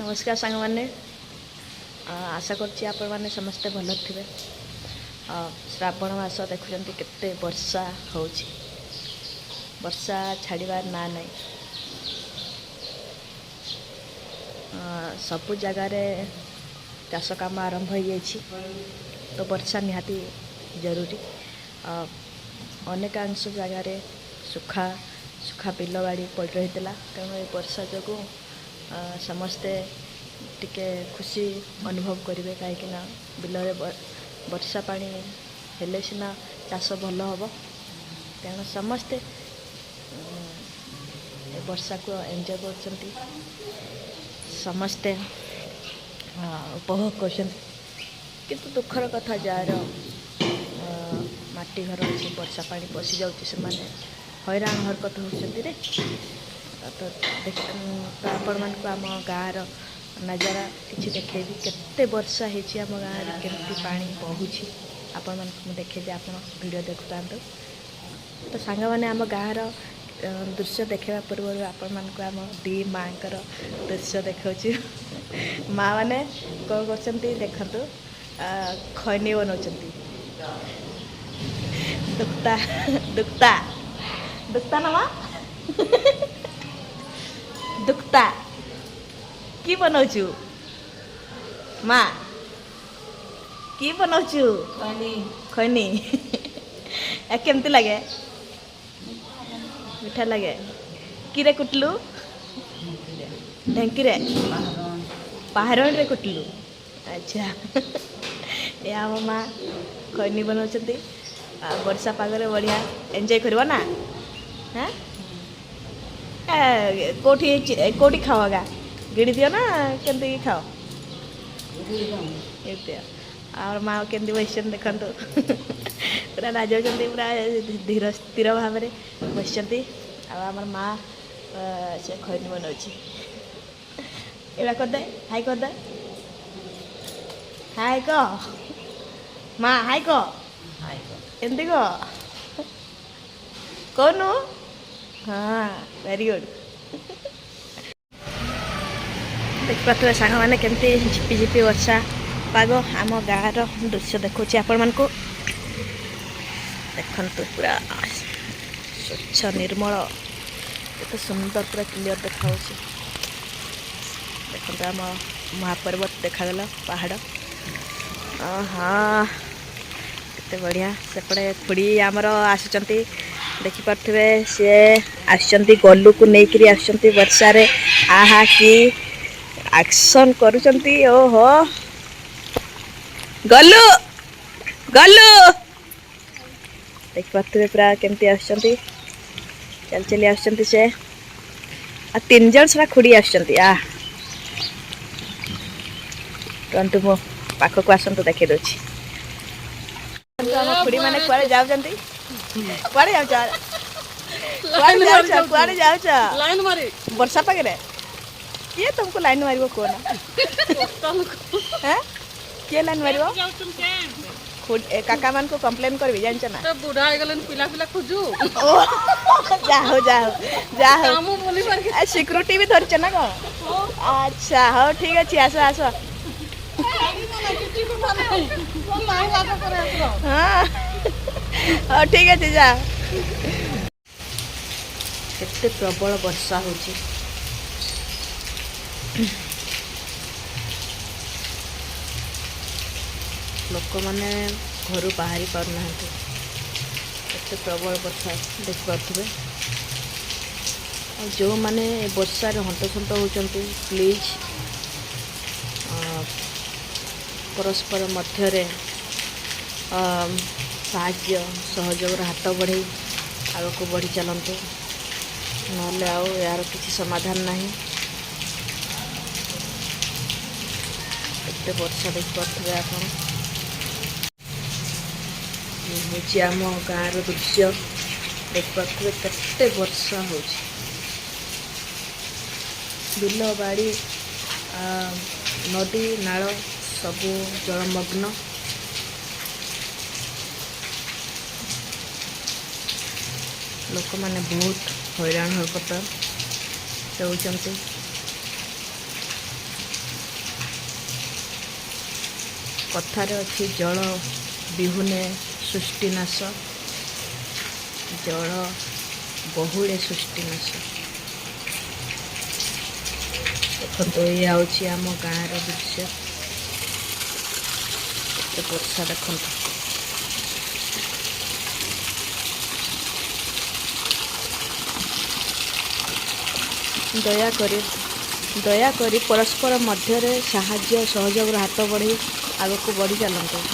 नमस्कार सांग मैंने आशा करछि आपण माने समस्ते भल थे। श्रावण मास देखुं केते वर्षा होछि, वर्षा छाड़बार ना नहीं। सबु जगार चाष काम आरंभ हो जाइए, तो वर्षा निहाती जरूरी। अनेकांश जगार सुखा सुखा बिल बाड़ी पड़ रही है, तेणु ये वर्षा जो समस्ते टिके खुशी अनुभव करेंगे, कहीं बिल वर्षा पानी हेले सिना चाष भल हम। तेणु समस्ते वर्षा को एंजॉय कर समस्ते उपभोग कर। किंतु दुखर कथा जार माटी घर अच्छी वर्षा पानी पशि जाऊँगी से हैरान हरकत होती। तो आपण मान आम गाँव नजारा किसी देखेबी केते वर्षा होती आम गाँव केमती पानी बहुची आपण मान देखेबी। आप वीडियो देखुता तो सांग मैंने आम गाँव दृश्य देखा पूर्व आपण मान आम दी माँ दृश्य देखा। माँ मैंने कौन कर देखु खैनी बनाऊँ दुखता दुखता दुखता ना माँ दुखता की बनाऊँ माँ की बनाऊँ खैनी केमती लगे मीठा लगे कि कुटलु ढेंकी रे पहाड़ रे कुटलु। अच्छा ये आम माँ खैनी बनाऊँ वर्षा पागरे बढ़िया एंजॉय करवा ना। हाँ कोठी कोठी खाओगा गिड़ी दियो ना केमती खाओ और माँ केमती बस देखु पूरा राज पूरा धीर स्थिर भाव में बस आम माँ से खैनी बनाऊँ। ये करदे हाई करदे हाई कह माँ हाई कह एमती कह कौन हाँ वेरी गुड। देख पारे सांग मैंने केमती झिपी झिपी वर्षा पाग आम गाँव दृश्य देखा आपण मान को देखु पूरा स्वच्छ निर्मल केते सुंदर पूरा क्लियर देखा। देखते आम महापर्वत देखागला पहाड़। हाँ केते बढ़िया सेपटे खुड़ी आमर आसुचंती देखिपे सी आसुचंती गलू को लेकिन आसुचंती वर्षा रे आहा की एक्शन करुचंती। ओहो गलू गलू देखिपे पूरा केमती आसुचंती चल चली आसुचंती से आ तीन जन सारा खुड़ी आसुचंती। तुरंत मो पाखक आसतु देखी दूसरी खुड़ी मैंने कुआड़े जाऊँगी कुआड़े जाऊँ कुआड़े जाऊँ लाइन मारी वर्षा पागे किए तुमको लाइन मार कौन किए लाइन मार काका मान को कंप्लेन करबी जानछ ना बुढ़ा गलन पिला पिला खोजू जाओ जाओ जाओ सिक्योरिटी भी धरछ ना को। अच्छा हो ठीक अच्छे आस आस हाँ ठीक है जा। केते प्रबल वर्षा होची लोक मैंने घर बाहरी पारना केते प्रबल वर्षा देखिपे। जो मैंने वर्षा हंतसंत होचंती प्लीज परस्पर मध्य साहाय्य सहयोग हाथ बढ़े आग को बढ़ी चलते ना यार किसी समाधान नहीं। एत वर्षा देखिपे आप आम गाँव दृश्य देखिपे केते वर्षा हो बिल बाड़ी नदी नाल सबू जलमग्न। लोक मैंने बहुत हैरान हरकत होती। କଥାରେ ଅଛି ଜଳ ବିହୁନେ ସୃଷ୍ଟିନାଶ, ଜଳ ବହୁଳେ ସୃଷ୍ଟିନାଶ। ଦେଖନ୍ତୁ ଏଇ ହେଉଛି ଆମ ଗାଁର ଦୃଶ୍ୟ। ଏତେ ବର୍ଷା ଦେଖନ୍ତୁ। ଦୟାକରି ପରସ୍ପର ମଧ୍ୟରେ ସାହାଯ୍ୟ ସହଯୋଗର ହାତ ବଢ଼େଇ ଆଗକୁ ବଢ଼ି ଚାଲନ୍ତୁ।